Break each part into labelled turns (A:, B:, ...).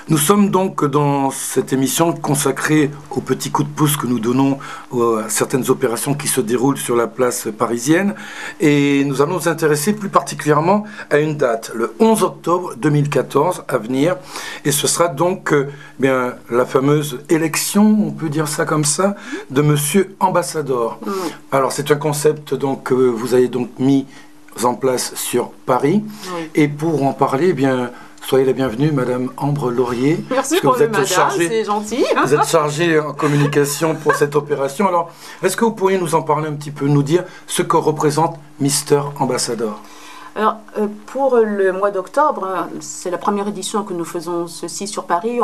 A: Nous sommes donc dans cette émission consacrée aux petits coups de pouce que nous donnons à certaines opérations qui se déroulent sur la place parisienne. Et nous allons nous intéresser plus particulièrement à une date, le 11 octobre 2014 à venir. Et ce sera donc bien, la fameuse élection, on peut dire ça comme ça, de Monsieur Ambassador. Alors c'est un concept donc, que vous avez donc mis en place sur Paris. Et pour en parler, eh bien... Soyez la bienvenue, Madame Ambre Laurier.
B: Merci pour le madame, c'est gentil.
A: Vous êtes chargée en communication pour cette opération. Alors, est-ce que vous pourriez nous en parler un petit peu, nous dire ce que représente Mister Ambassador?
B: Alors, pour le mois d'octobre, c'est la première édition que nous faisons ceci sur Paris.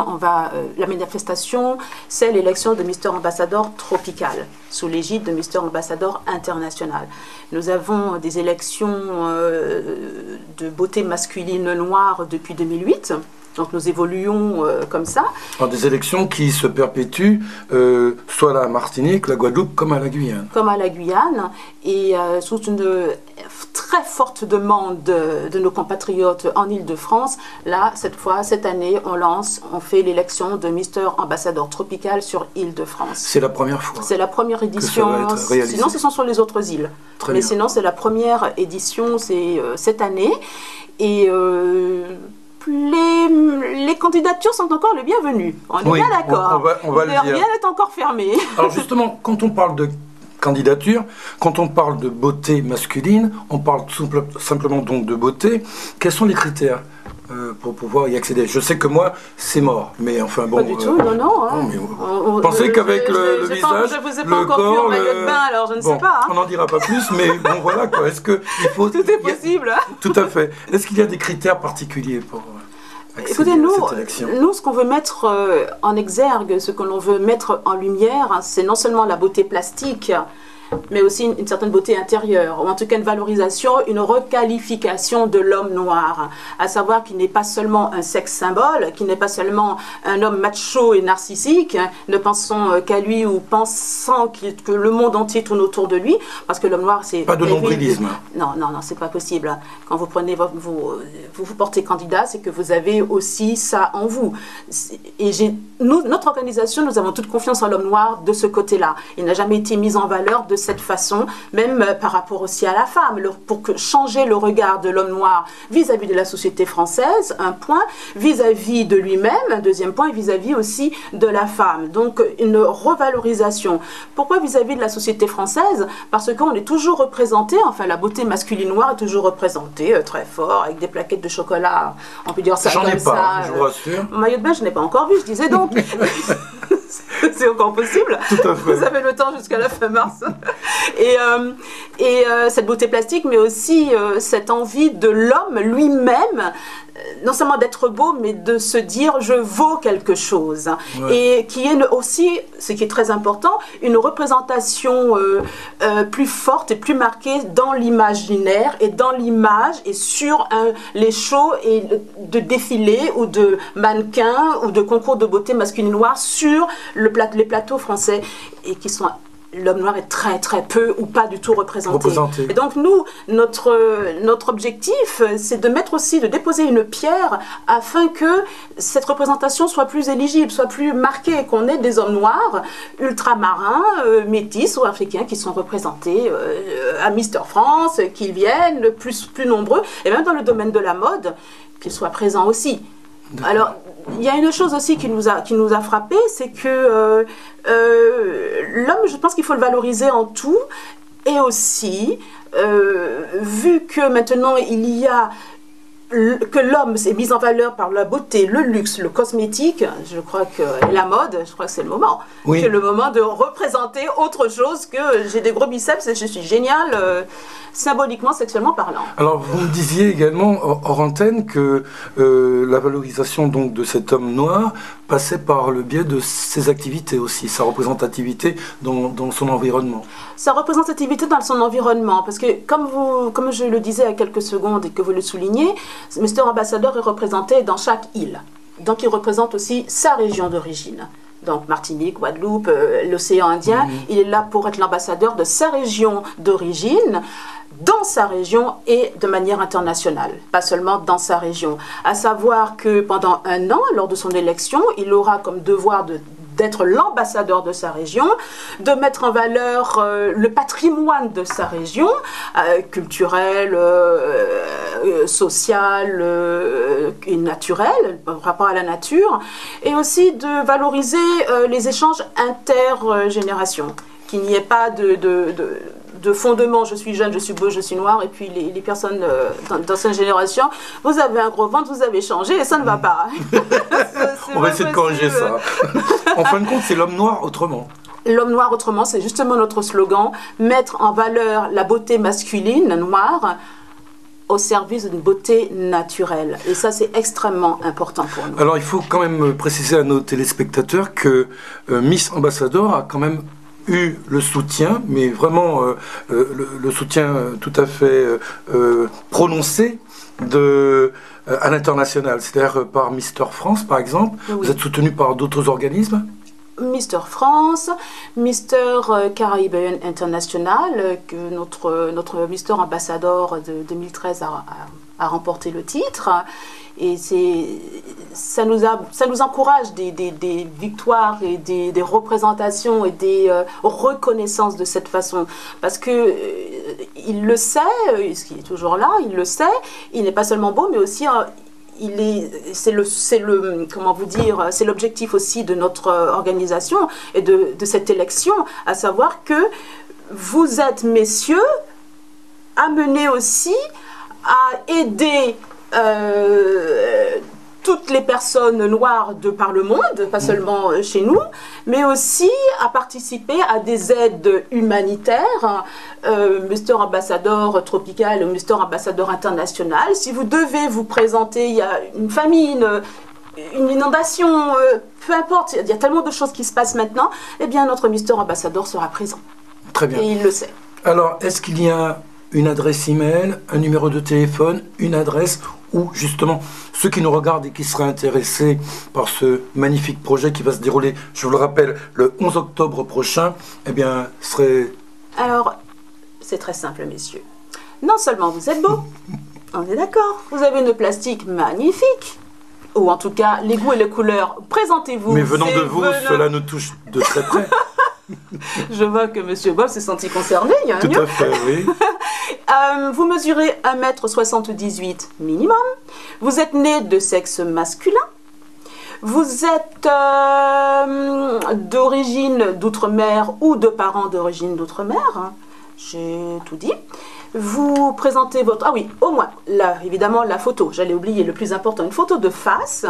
B: La manifestation, c'est l'élection de Mister Ambassador Tropical, sous l'égide de Mister Ambassador International. Nous avons des élections de beauté masculine noire depuis 2008. Donc nous évoluons comme ça.
A: Alors des élections qui se perpétuent soit à la Martinique, la Guadeloupe, comme à la Guyane.
B: Comme à la Guyane, et sous une très forte demande de nos compatriotes en Île-de-France. Là, cette année, on fait l'élection de Mister Ambassador Tropical sur Île-de-France.
A: C'est la première fois.
B: C'est la première édition. Sinon, ce sont sur les autres îles.
A: Très
B: Mais
A: bien.
B: Sinon, c'est la première édition, c'est cette année. Et... Les candidatures sont encore les bienvenues. On est bien d'accord.
A: On va le dire.
B: Rien n'est encore fermé.
A: Alors justement, quand on parle de candidature, quand on parle de beauté masculine, on parle simplement donc de beauté. Quels sont les critères pour pouvoir y accéder? Je sais que moi, c'est mort, mais enfin bon...
B: Pas du tout, non. Hein.
A: Vous pensez qu'avec le visage,
B: je vous ai
A: le
B: pas encore
A: corps...
B: vu en maillot de bain, alors je ne sais pas. Hein.
A: On n'en dira pas plus, mais bon voilà quoi. Est-ce que il faut...
B: Tout est possible.
A: Tout à fait. Est-ce qu'il y a des critères particuliers pour...
B: Écoutez, nous, ce qu'on veut mettre en exergue, ce que l'on veut mettre en lumière, c'est non seulement la beauté plastique, mais aussi une certaine beauté intérieure, ou en tout cas une valorisation, une requalification de l'homme noir, à savoir qu'il n'est pas seulement un sexe symbole, qu'il n'est pas seulement un homme macho et narcissique, ne pensant qu'à lui ou pensant que le monde entier tourne autour de lui, parce que l'homme noir, c'est...
A: Pas de nombrilisme.
B: Non, c'est pas possible. Quand vous prenez vous portez candidat, c'est que vous avez aussi ça en vous. Et notre organisation, nous avons toute confiance en l'homme noir de ce côté-là. Il n'a jamais été mis en valeur de cette façon, même par rapport aussi à la femme, pour changer le regard de l'homme noir vis-à-vis de la société française, un point, vis-à-vis de lui-même, un deuxième point, et vis-à-vis aussi de la femme. Donc une revalorisation. Pourquoi vis-à-vis de la société française? Parce qu'on est toujours représenté, enfin la beauté masculine noire est toujours représentée très fort, avec des plaquettes de chocolat, on peut dire ça comme ça.
A: J'en ai pas, je vous rassure.
B: Maillot de bain, je n'ai pas encore vu, je disais donc. C'est encore possible.
A: Tout à fait.
B: Vous avez le temps jusqu'à la fin mars. Et cette beauté plastique, mais aussi cette envie de l'homme lui-même, non seulement d'être beau, mais de se dire je vaux quelque chose.
A: Ouais.
B: Et qui est aussi, ce qui est très important, une représentation plus forte et plus marquée dans l'imaginaire et dans l'image et sur les shows et de défilés ou de mannequins ou de concours de beauté masculine noire sur les plateaux français et qui sont... L'homme noir est très très peu ou pas du tout représenté. Et donc nous, notre objectif, c'est de déposer une pierre afin que cette représentation soit plus éligible, soit plus marquée, qu'on ait des hommes noirs, ultramarins, métis ou africains qui sont représentés à Mister France, qu'ils viennent plus nombreux, et même dans le domaine de la mode, qu'ils soient présents aussi. Alors, il y a une chose aussi qui nous a frappé, c'est que l'homme, je pense qu'il faut le valoriser en tout, et aussi, vu que maintenant il y a que l'homme est mis en valeur par la beauté, le luxe, le cosmétique, je crois que la mode, je crois que c'est le moment.
A: Oui.
B: C'est le moment de représenter autre chose que j'ai des gros biceps et je suis géniale, symboliquement, sexuellement parlant.
A: Alors, vous me disiez également, hors antenne, que la valorisation donc, de cet homme noir passait par le biais de ses activités aussi, sa représentativité dans son environnement.
B: Sa représentativité dans son environnement, parce que comme je le disais à quelques secondes et que vous le soulignez, Mister Ambassador est représenté dans chaque île. Donc il représente aussi sa région d'origine. Donc Martinique, Guadeloupe, l'océan Indien, il est là pour être l'ambassadeur de sa région d'origine. dans sa région et de manière internationale, pas seulement dans sa région. À savoir que pendant 1 an, lors de son élection, il aura comme devoir d'être l'ambassadeur de sa région, de mettre en valeur le patrimoine de sa région, culturel, social et naturel, par rapport à la nature, et aussi de valoriser les échanges intergénérations, qu'il n'y ait pas de fondement, je suis jeune, je suis beau, je suis noir, et puis les personnes d'ancienne génération, vous avez un gros ventre, vous avez changé, et ça ne va pas.
A: On va essayer de corriger ça. En fin de compte, c'est l'homme noir autrement.
B: L'homme noir autrement, c'est justement notre slogan, mettre en valeur la beauté masculine, noire, au service d'une beauté naturelle. Et ça, c'est extrêmement important pour nous.
A: Alors, il faut quand même préciser à nos téléspectateurs que Miss Ambassador a quand même eu le soutien, mais vraiment le soutien tout à fait prononcé à l'international, c'est-à-dire par Mister France, par exemple. Oui. Vous êtes soutenu par d'autres organismes?
B: Mister France, Mister Caribbean International, que notre Mister Ambassador de 2013 a remporté le titre. Et ça nous encourage des victoires et des représentations et des reconnaissances de cette façon. Parce que il le sait, ce qui est toujours là, il le sait, il n'est pas seulement beau, mais aussi c'est l'objectif aussi de notre organisation et de cette élection, à savoir que vous êtes, messieurs, amenés aussi à aider toutes les personnes noires par le monde, pas seulement chez nous, mais aussi à participer à des aides humanitaires, Mister Ambassador tropical ou Mister Ambassador international. Si vous devez vous présenter, il y a une famine, une inondation, peu importe, il y a tellement de choses qui se passent maintenant, eh bien notre Mister Ambassador sera présent.
A: Très bien.
B: Et il le sait.
A: Alors, est-ce qu'il y a une adresse email, un numéro de téléphone, une adresse où justement ceux qui nous regardent et qui seraient intéressés par ce magnifique projet qui va se dérouler, je vous le rappelle, le 11 octobre prochain, eh bien, serait...
B: Alors, c'est très simple, messieurs. Non seulement vous êtes beaux, on est d'accord, vous avez une plastique magnifique, ou en tout cas, les goûts et les couleurs, présentez-vous.
A: Mais venant de vous, cela nous touche de très près.
B: Je vois que M. Bob s'est senti concerné.
A: Tout à fait, oui.
B: Vous mesurez 1,78 m minimum. Vous êtes né de sexe masculin. Vous êtes d'origine d'outre-mer ou de parents d'origine d'outre-mer. J'ai tout dit. Vous présentez votre... Ah oui, au moins, là, évidemment, la photo. J'allais oublier le plus important. Une photo de face.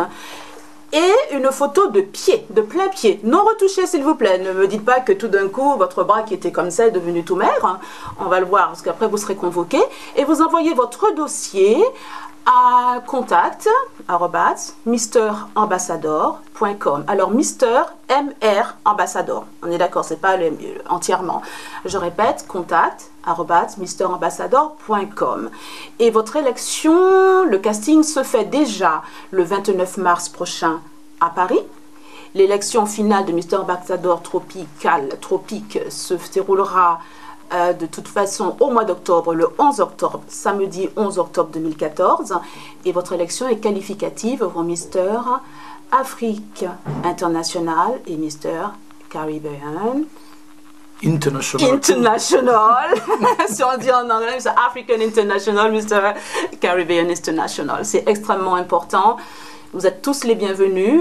B: Et une photo de pied, de plein pied, non retouchée s'il vous plaît. Ne me dites pas que tout d'un coup, votre bras qui était comme ça est devenu tout maigre. On va le voir parce qu'après vous serez convoqué. Et vous envoyez votre dossier à contact@misterambassador.com. Alors Mister, MR Ambassador. On est d'accord, c'est pas entièrement. Je répète, contact@misterambassador.com. Et votre élection, le casting se fait déjà le 29 mars prochain à Paris. L'élection finale de Mister Ambassador Tropique se déroulera de toute façon au mois d'octobre, le 11 octobre, samedi 11 octobre 2014. Et votre élection est qualificative pour Mister Afrique International et Mister Caribbean
A: International.
B: Si on dit en anglais, c'est African International, Mister Caribbean International. C'est extrêmement important. Vous êtes tous les bienvenus.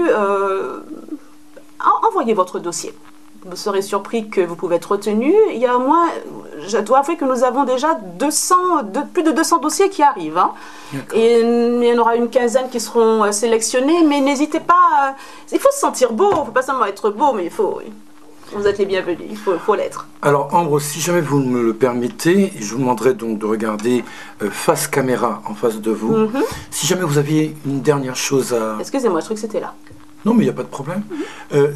B: Envoyez votre dossier. Vous serez surpris que vous pouvez être retenu. Il y a au moins, je dois avouer que nous avons déjà plus de 200 dossiers qui arrivent. Hein. Et il y en aura une quinzaine qui seront sélectionnés. Mais n'hésitez pas, il faut se sentir beau. Il ne faut pas seulement être beau, mais vous êtes les bienvenus, il faut l'être.
A: Alors Ambre, si jamais vous me le permettez, je vous demanderai donc de regarder face caméra en face de vous. Si jamais vous aviez une dernière chose à...
B: Excusez-moi, je crois que c'était là.
A: Non, mais il n'y a pas de problème.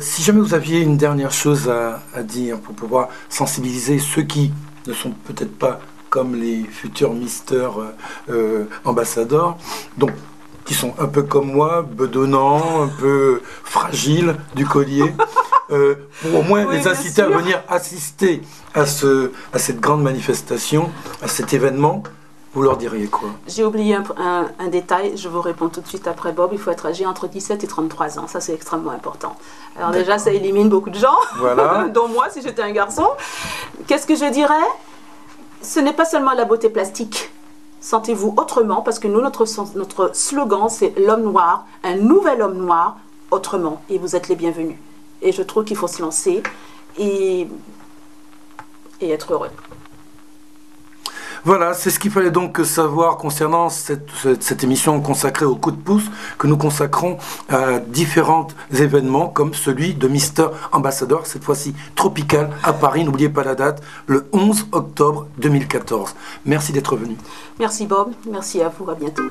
A: Si jamais vous aviez une dernière chose à dire pour pouvoir sensibiliser ceux qui ne sont peut-être pas comme les futurs Mister Ambassadors, donc qui sont un peu comme moi, bedonnants, un peu fragiles du collier, pour au moins
B: Oui,
A: les
B: bien
A: inciter
B: sûr.
A: à venir assister à cette grande manifestation, à cet événement, vous leur diriez quoi?
B: J'ai oublié un détail, je vous réponds tout de suite après Bob. Il faut être âgé entre 17 et 33 ans, ça c'est extrêmement important. Alors déjà, ça élimine beaucoup de gens,
A: Voilà.
B: dont moi si j'étais un garçon. Qu'est-ce que je dirais? Ce n'est pas seulement la beauté plastique. Sentez-vous autrement, parce que nous, notre slogan, c'est l'homme noir, un nouvel homme noir, autrement. Et vous êtes les bienvenus. Et je trouve qu'il faut se lancer et être heureux.
A: Voilà, c'est ce qu'il fallait donc savoir concernant cette émission consacrée au coup de pouce que nous consacrons à différents événements comme celui de Mister Ambassadeur, cette fois-ci tropical à Paris. N'oubliez pas la date, le 11 octobre 2014. Merci d'être venu.
B: Merci Bob, merci à vous, à bientôt.